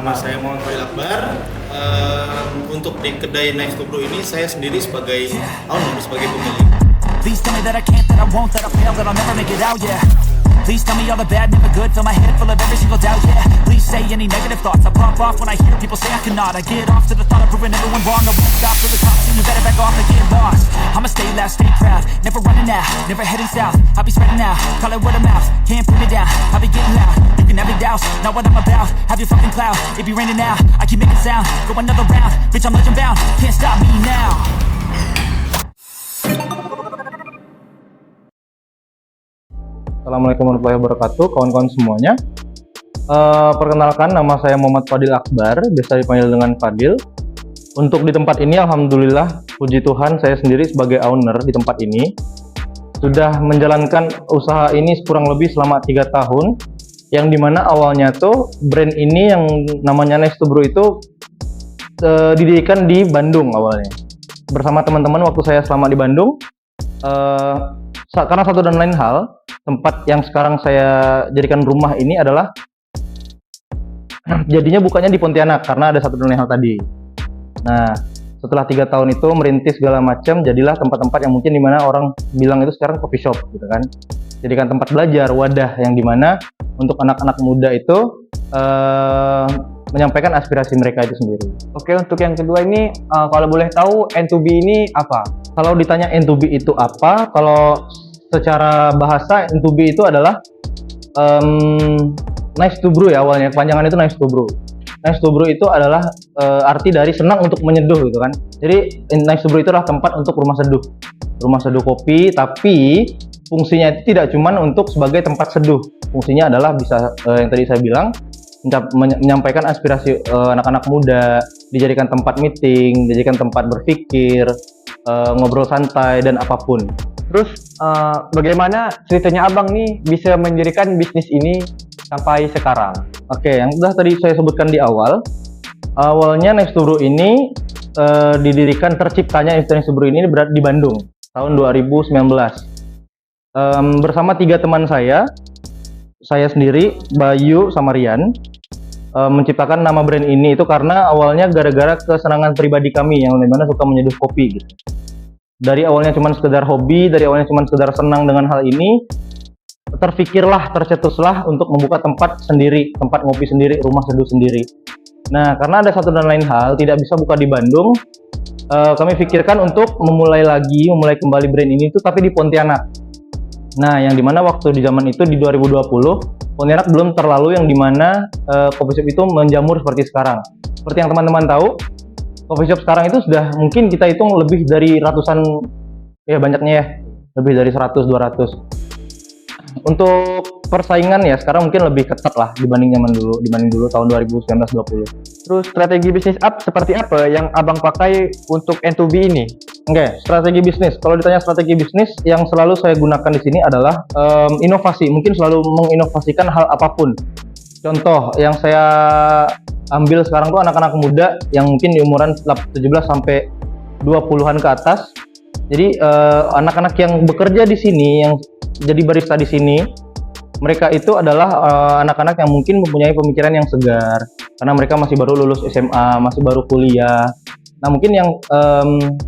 Nama saya Muhammad Fadil Akbar. Untuk di kedai Nice to Brew ini saya sendiri sebagai owner, sebagai pemilik. Please tell me that I can't, that I won't, that I fail, that I'll never make it out, yeah. Please tell me all the bad, never good, fill my head full of every single doubt, yeah. Please say any negative thoughts, I pop off when I hear people say I cannot. I get off to the thought of proving everyone wrong. I won't stop till the top, so you better back off and get lost. I'ma stay loud, stay proud, never running out, never heading south. I'll be spreading out, call it word of mouth, can't put me down, I'll be getting loud. You can have your doubts, not what I'm about, have your fucking clout. It be raining now, I keep making sound, go another round, bitch I'm legend bound, can't stop me now. Assalamualaikum warahmatullahi wabarakatuh, kawan-kawan semuanya. Perkenalkan, nama saya Muhammad Fadil Akbar, biasa dipanggil dengan Fadil. Untuk di tempat ini, alhamdulillah, puji Tuhan, saya sendiri sebagai owner di tempat ini sudah menjalankan usaha ini kurang lebih selama 3 tahun. Yang dimana awalnya tuh brand ini yang namanya Nice to Brew itu didirikan di Bandung awalnya. Bersama teman-teman waktu saya selama di Bandung, karena satu dan lain hal, tempat yang sekarang saya jadikan rumah ini adalah jadinya bukanya di Pontianak karena ada satu dan lain hal tadi. Nah, setelah 3 tahun itu merintis segala macam, jadilah tempat-tempat yang mungkin dimana orang bilang itu sekarang coffee shop gitu kan. Jadikan tempat belajar, wadah yang dimana untuk anak-anak muda itu menyampaikan aspirasi mereka itu sendiri. Oke, untuk yang kedua ini, kalau boleh tahu N2B ini apa? Kalau ditanya N2B itu apa, kalau secara bahasa N2B itu adalah Nice to Brew ya awalnya, kepanjangan itu Nice to Brew. Nice to Brew itu adalah arti dari senang untuk menyeduh gitu kan. Jadi Nice to Brew itu adalah tempat untuk rumah seduh kopi, tapi fungsinya itu tidak cuma untuk sebagai tempat seduh. Fungsinya adalah bisa yang tadi saya bilang, menyampaikan aspirasi anak-anak muda, dijadikan tempat meeting, dijadikan tempat berpikir, ngobrol santai dan apapun. Terus bagaimana ceritanya Abang nih bisa mendirikan bisnis ini sampai sekarang? Oke, yang sudah tadi saya sebutkan di awal, awalnya Nice to Brew ini didirikan, terciptanya Nice to Brew ini berada di Bandung tahun 2019. Bersama 3 teman saya sendiri, Bayu sama Rian, menciptakan nama brand ini itu karena awalnya gara-gara kesenangan pribadi kami yang dimana suka menyeduh kopi gitu. Dari awalnya cuma sekedar hobi, dari awalnya cuma sekedar senang dengan hal ini, tercetuslah untuk membuka tempat sendiri, tempat ngopi sendiri, rumah seduh sendiri. Nah, karena ada satu dan lain hal tidak bisa buka di Bandung, kami pikirkan untuk memulai kembali brand ini itu tapi di Pontianak. Nah, yang dimana waktu di zaman itu di 2020, Pontianak belum terlalu yang dimana coffee shop itu menjamur seperti sekarang. Seperti yang teman-teman tahu, coffee shop sekarang itu sudah mungkin kita hitung lebih dari ratusan, ya banyaknya ya, lebih dari 100-200. Untuk persaingan ya sekarang mungkin lebih ketat lah dibanding dulu tahun 2019-20. Terus strategi bisnis seperti apa yang Abang pakai untuk N2B ini? Oke, strategi bisnis. Kalau ditanya strategi bisnis, yang selalu saya gunakan di sini adalah inovasi. Mungkin selalu menginovasikan hal apapun. Contoh yang saya ambil sekarang tuh anak-anak muda yang mungkin di umuran 17 sampai 20-an ke atas. Jadi anak-anak yang bekerja di sini, yang jadi barista di sini, mereka itu adalah anak-anak yang mungkin mempunyai pemikiran yang segar karena mereka masih baru lulus SMA, masih baru kuliah. Nah, mungkin yang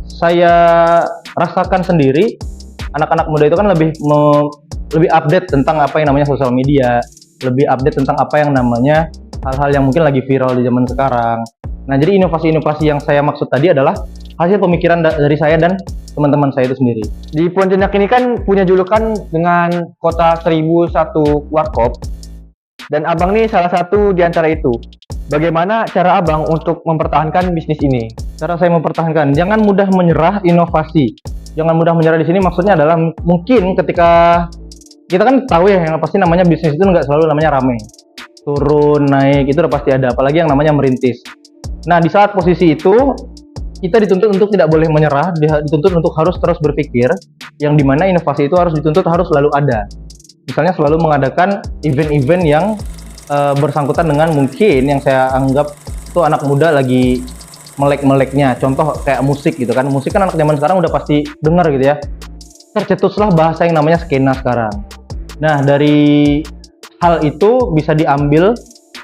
saya rasakan sendiri, anak-anak muda itu kan lebih update tentang apa yang namanya sosial media, lebih update tentang apa yang namanya hal-hal yang mungkin lagi viral di zaman sekarang. Nah, jadi inovasi-inovasi yang saya maksud tadi adalah hasil pemikiran dari saya dan teman-teman saya itu sendiri. Di Pontianak ini kan punya julukan dengan kota 1001 warkop, dan Abang nih salah satu di antara itu. Bagaimana cara Abang untuk mempertahankan bisnis ini? Cara saya mempertahankan, jangan mudah menyerah inovasi. Jangan mudah menyerah di sini maksudnya adalah mungkin ketika kita kan tahu ya yang pasti namanya bisnis itu nggak selalu namanya rame. Turun, naik, itu udah pasti ada, apalagi yang namanya merintis. Nah, di saat posisi itu kita dituntut untuk tidak boleh menyerah, dituntut untuk harus terus berpikir, yang dimana inovasi itu harus dituntut harus selalu ada. Misalnya selalu mengadakan event-event yang bersangkutan dengan mungkin yang saya anggap itu anak muda lagi melek-meleknya. Contoh kayak musik gitu kan, musik kan anak zaman sekarang udah pasti dengar gitu ya. Tercetuslah bahasa yang namanya skena sekarang. Nah, dari hal itu bisa diambil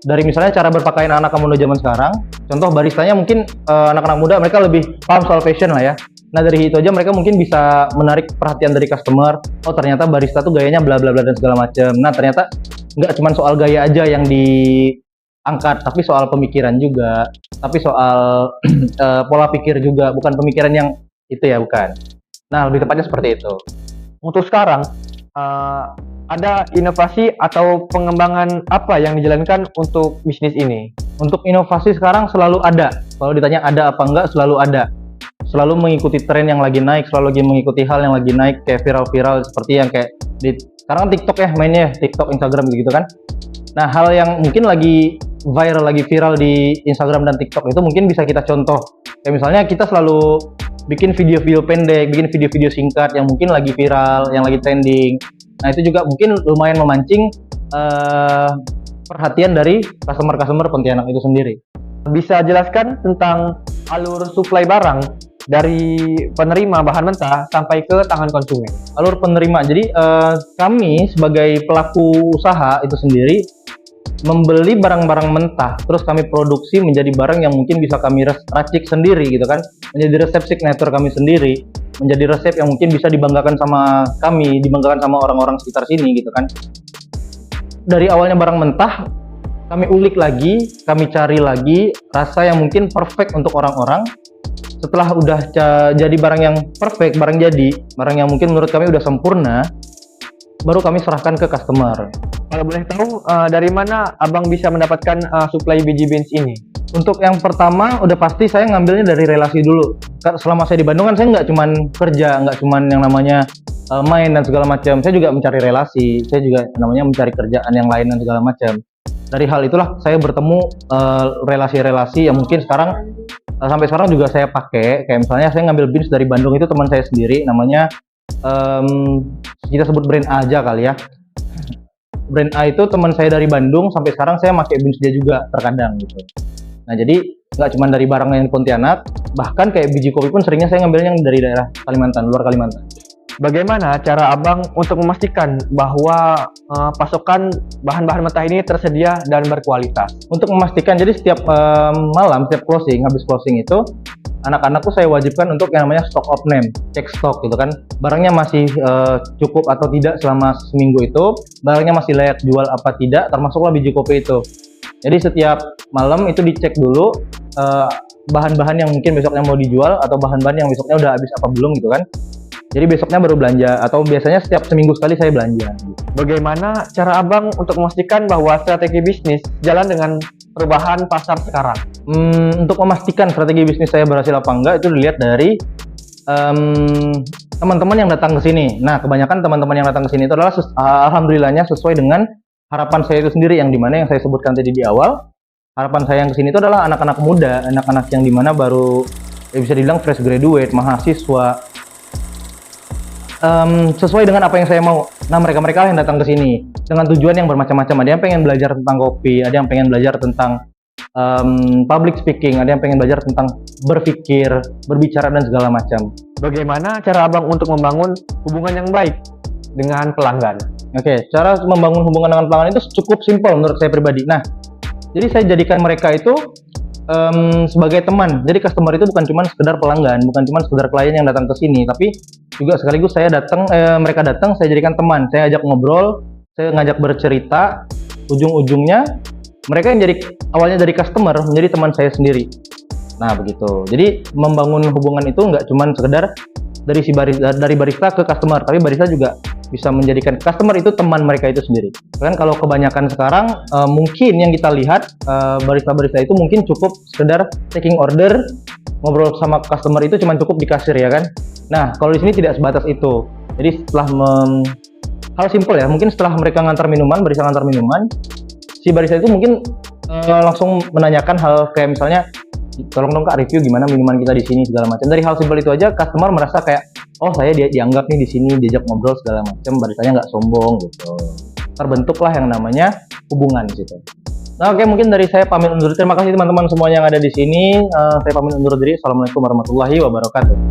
dari misalnya cara berpakaian anak muda zaman sekarang. Contoh baristanya mungkin anak-anak muda mereka lebih paham soal fashion lah ya. Nah dari itu aja mereka mungkin bisa menarik perhatian dari customer. Oh ternyata barista tuh gayanya bla bla bla dan segala macam. Nah ternyata nggak cuma soal gaya aja yang diangkat, tapi soal pemikiran juga, tapi soal pola pikir juga, bukan pemikiran yang itu ya, bukan. Nah lebih tepatnya seperti itu. Untuk sekarang, ada inovasi atau pengembangan apa yang dijalankan untuk bisnis ini? Untuk inovasi sekarang selalu ada. Kalau ditanya ada apa enggak, selalu ada. Selalu mengikuti tren yang lagi naik, selalu lagi mengikuti hal yang lagi naik, kayak viral-viral seperti yang kayak sekarang kan TikTok ya mainnya, TikTok, Instagram gitu kan. Nah, hal yang mungkin lagi viral, lagi viral di Instagram dan TikTok itu mungkin bisa kita contoh. Kayak misalnya kita selalu bikin video-video pendek, bikin video-video singkat yang mungkin lagi viral, yang lagi trending. Nah, itu juga mungkin lumayan memancing perhatian dari customer-customer Pontianak itu sendiri. Bisa jelaskan tentang alur suplai barang dari penerima bahan mentah sampai ke tangan konsumen? Alur penerima, jadi kami sebagai pelaku usaha itu sendiri membeli barang-barang mentah, terus kami produksi menjadi barang yang mungkin bisa kami racik sendiri gitu kan, menjadi resep signature kami sendiri, menjadi resep yang mungkin bisa dibanggakan sama kami, dibanggakan sama orang-orang sekitar sini gitu kan. Dari awalnya barang mentah, kami ulik lagi, kami cari lagi rasa yang mungkin perfect untuk orang-orang. Setelah udah jadi barang yang perfect, barang yang mungkin menurut kami udah sempurna, baru kami serahkan ke customer. Kalau boleh tahu, dari mana abang bisa mendapatkan suplai biji beans ini? Untuk yang pertama, udah pasti saya ngambilnya dari relasi dulu. Selama saya di Bandung kan saya nggak cuman kerja, nggak cuman yang namanya main dan segala macam. Saya juga mencari relasi, saya juga namanya mencari kerjaan yang lain dan segala macam. Dari hal itulah saya bertemu relasi-relasi yang mungkin sekarang sampai sekarang juga saya pakai. Kayak misalnya saya ngambil beans dari Bandung, itu teman saya sendiri, namanya kita sebut brand A aja kali ya. Brand A itu teman saya dari Bandung, sampai sekarang saya pakai beans dia juga terkadang gitu. Nah jadi nggak cuma dari barang yang Pontianak, bahkan kayak biji kopi pun seringnya saya ngambilnya yang dari daerah Kalimantan, luar Kalimantan. Bagaimana cara abang untuk memastikan bahwa pasokan bahan-bahan mentah ini tersedia dan berkualitas? Untuk memastikan, jadi setiap malam, setiap closing, habis closing itu, anak-anakku saya wajibkan untuk yang namanya stock of name, cek stok gitu kan. Barangnya masih cukup atau tidak selama seminggu itu, barangnya masih layak jual apa tidak, termasuklah biji kopi itu. Jadi setiap malam itu dicek dulu bahan-bahan yang mungkin besoknya mau dijual, atau bahan-bahan yang besoknya udah habis apa belum gitu kan. Jadi besoknya baru belanja, atau biasanya setiap seminggu sekali saya belanja. Bagaimana cara abang untuk memastikan bahwa strategi bisnis jalan dengan perubahan pasar sekarang? Untuk memastikan strategi bisnis saya berhasil apa enggak, itu dilihat dari teman-teman yang datang ke sini. Nah, kebanyakan teman-teman yang datang ke sini itu adalah alhamdulillahnya sesuai dengan harapan saya itu sendiri, yang dimana yang saya sebutkan tadi di awal. Harapan saya yang ke sini itu adalah anak-anak muda, anak-anak yang dimana baru bisa dibilang fresh graduate, mahasiswa, sesuai dengan apa yang saya mau. Nah, mereka-mereka yang datang ke sini dengan tujuan yang bermacam-macam. Ada yang pengen belajar tentang kopi, ada yang pengen belajar tentang public speaking, ada yang pengen belajar tentang berpikir, berbicara dan segala macam. Bagaimana cara abang untuk membangun hubungan yang baik dengan pelanggan? Oke, cara membangun hubungan dengan pelanggan itu cukup simpel menurut saya pribadi. Nah, jadi saya jadikan mereka itu sebagai teman. Jadi customer itu bukan cuma sekedar pelanggan, bukan cuma sekedar klien yang datang ke sini, tapi juga sekaligus saya datang, mereka datang, saya jadikan teman. Saya ajak ngobrol, saya ngajak bercerita. Ujung-ujungnya mereka yang jadi awalnya dari customer menjadi teman saya sendiri. Nah begitu. Jadi membangun hubungan itu nggak cuma sekedar dari barista ke customer, tapi barista juga bisa menjadikan customer itu teman mereka itu sendiri. Kan kalau kebanyakan sekarang mungkin yang kita lihat barista-barista itu mungkin cukup sekedar taking order, ngobrol sama customer itu cuma cukup di kasir ya kan. Nah kalau di sini tidak sebatas itu. Jadi setelah hal simpel ya, mungkin setelah mereka ngantar minuman, barista ngantar minuman, si barista itu mungkin langsung menanyakan hal kayak misalnya, tolong dong Kak review gimana minuman kita di sini segala macam. Dari hal simpel itu aja customer merasa kayak, oh saya dianggap nih di sini, diajak ngobrol segala macam, baristanya nggak sombong gitu. Terbentuklah yang namanya hubungan di situ. Nah oke, mungkin dari saya pamit undur diri. Terima kasih teman-teman semuanya yang ada di sini. Saya pamit undur diri. Assalamualaikum warahmatullahi wabarakatuh.